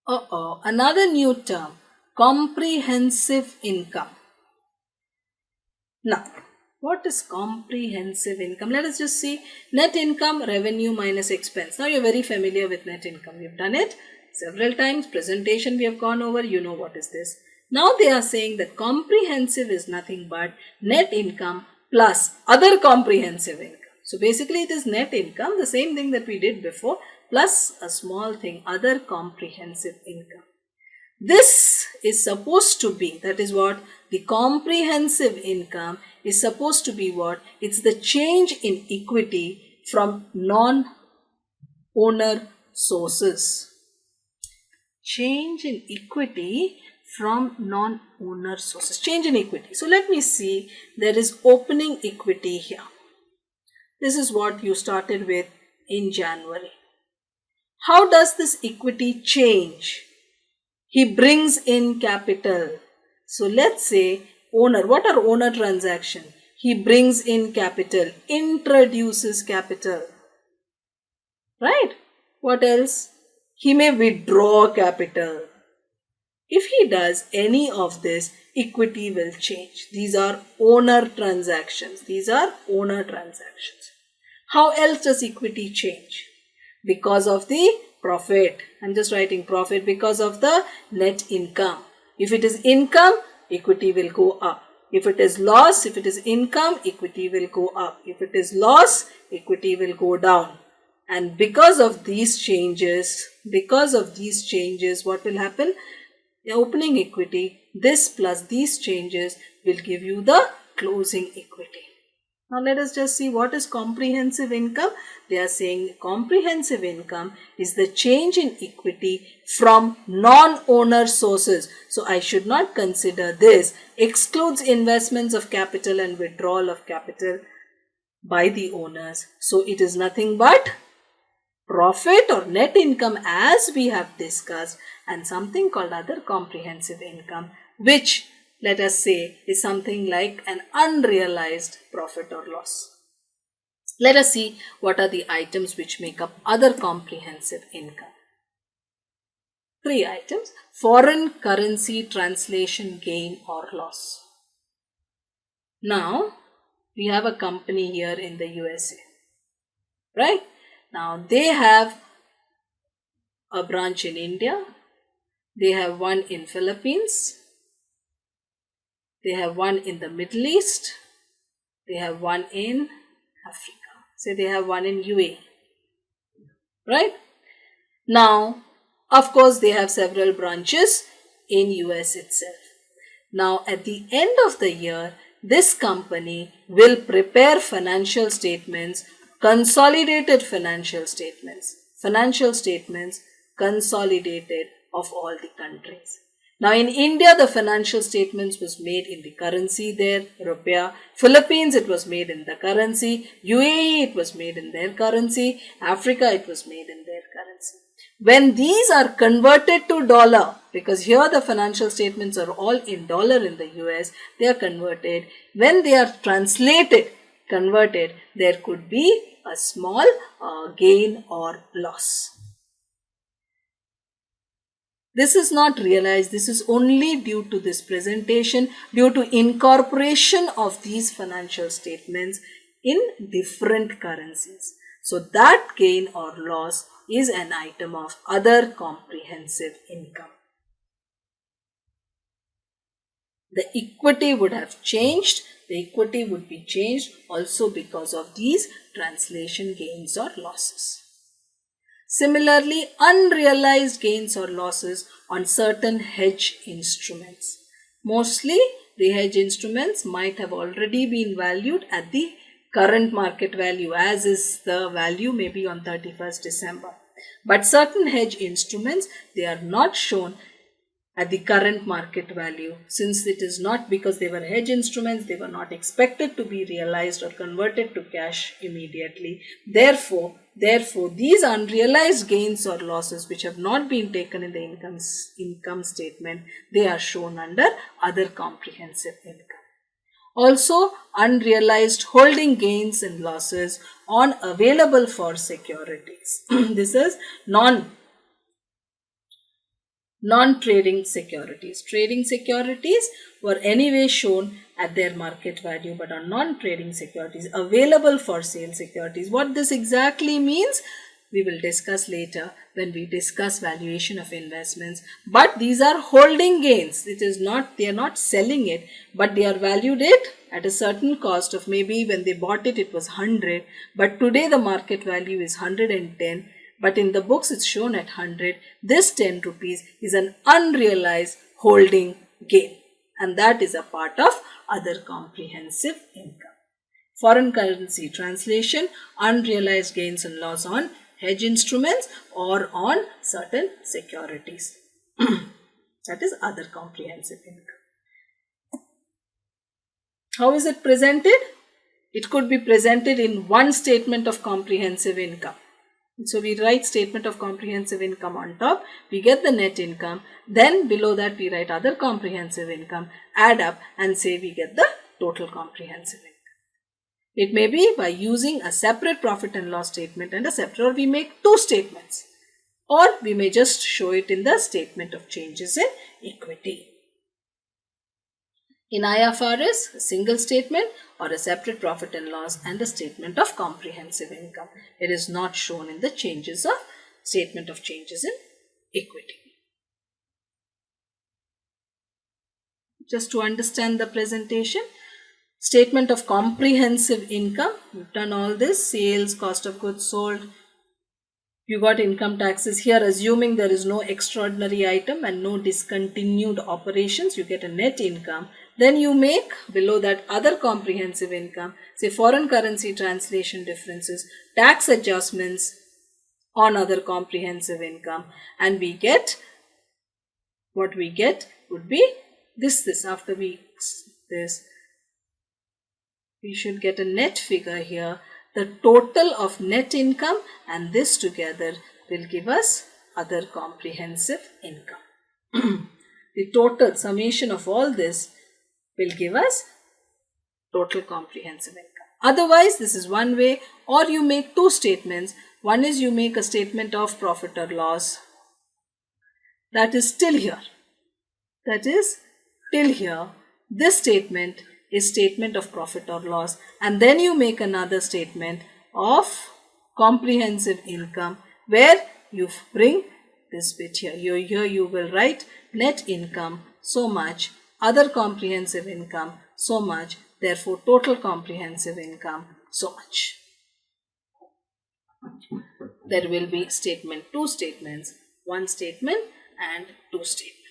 Another new term, comprehensive income. Now, what is comprehensive income? Let us just see net income, revenue minus expense. Now, you're very familiar with net income. We've done it several times. Presentation we have gone over. You know what is this. Now, they are saying that comprehensive is nothing but net income plus other comprehensive income. So, basically it is net income, the same thing that we did before, plus a small thing, other comprehensive income. This is supposed to be, that is what, the comprehensive income is supposed to be what? It's the change in equity from non-owner sources. Change in equity from non-owner sources. Change in equity. So let me see, there is opening equity here. This is what you started with in January. How does this equity change? He brings in capital. So let's say owner. What are owner transaction? He brings in capital, introduces capital. Right? What else? He may withdraw capital. If he does any of this, equity will change. These are owner transactions. These are owner transactions. How else does equity change? Because of the profit. I'm just writing profit because of the net income. If it is income, equity will go up. If it is loss, if it is income, equity will go up. If it is loss, equity will go down. And because of these changes, what will happen? The opening equity, this plus these changes will give you the closing equity. Now let us just see what is comprehensive income. They are saying comprehensive income is the change in equity from non-owner sources. So I should not consider this. Excludes investments of capital and withdrawal of capital by the owners. So it is nothing but profit or net income as we have discussed, and something called other comprehensive income, which let us say is something like an unrealized profit or loss. Let us see what are the items which make up other comprehensive income. 3 items. Foreign currency translation gain or loss. Now, we have a company here in the USA, right? Now, they have a branch in India. They have one in Philippines. They have one in the Middle East. They have one in Africa. Say they have one in UAE. Right? Now, of course, they have several branches in US itself. Now, at the end of the year, this company will prepare financial statements, consolidated financial statements consolidated of all the countries. Now in India, the financial statements was made in the currency there, rupiah. Philippines, it was made in the currency. UAE, it was made in their currency. Africa, it was made in their currency. When these are converted to dollar, because here the financial statements are all in dollar in the US, they are converted. When they are converted, there could be a small gain or loss. This is not realized. This is only due to this presentation, due to incorporation of these financial statements in different currencies. So that gain or loss is an item of other comprehensive income. The equity would have changed. The equity would be changed also because of these translation gains or losses. Similarly, unrealized gains or losses on certain hedge instruments. Mostly, the hedge instruments might have already been valued at the current market value, as is the value maybe on 31st December. But certain hedge instruments, they are not shown at the current market value, since it is not, because they were hedge instruments, they were not expected to be realized or converted to cash immediately. Therefore, these unrealized gains or losses which have not been taken in the income statement, they are shown under other comprehensive income. Also, unrealized holding gains and losses on available for securities. This is Non-trading securities. Trading securities were anyway shown at their market value, but on non-trading securities, available for sale securities. What this exactly means, we will discuss later when we discuss valuation of investments. But these are holding gains. It is not, they are not selling it, but they are valued it at a certain cost of, maybe when they bought it, it was 100, but today the market value is 110. But in the books it's shown at 100. This 10 rupees is an unrealized holding gain, and that is a part of other comprehensive income. Foreign currency translation, unrealized gains and loss on hedge instruments or on certain securities. That is other comprehensive income. How is it presented? It could be presented in one statement of comprehensive income. So we write statement of comprehensive income on top, we get the net income, then below that we write other comprehensive income, add up and say we get the total comprehensive income. It may be by using a separate profit and loss statement and a separate, or we make two statements, or we may just show it in the statement of changes in equity. In IFRS, a single statement or a separate profit and loss and a statement of comprehensive income. It is not shown in the changes of statement of changes in equity. Just to understand the presentation, statement of comprehensive income, we've done all this, sales, cost of goods sold. You got income taxes here, assuming there is no extraordinary item and no discontinued operations, you get a net income. Then you make below that other comprehensive income, say foreign currency translation differences, tax adjustments on other comprehensive income, and we get, what we get would be this after we should get a net figure here. The total of net income and this together will give us other comprehensive income. The total summation of all this will give us total comprehensive income. Otherwise, this is one way, or you make two statements. One is you make a statement of profit or loss. That is still here. This statement is statement of profit or loss, and then you make another statement of comprehensive income where you bring this bit here. Here you will write net income so much, other comprehensive income so much, therefore total comprehensive income so much. There will be statement, two statements, one statement and two statements.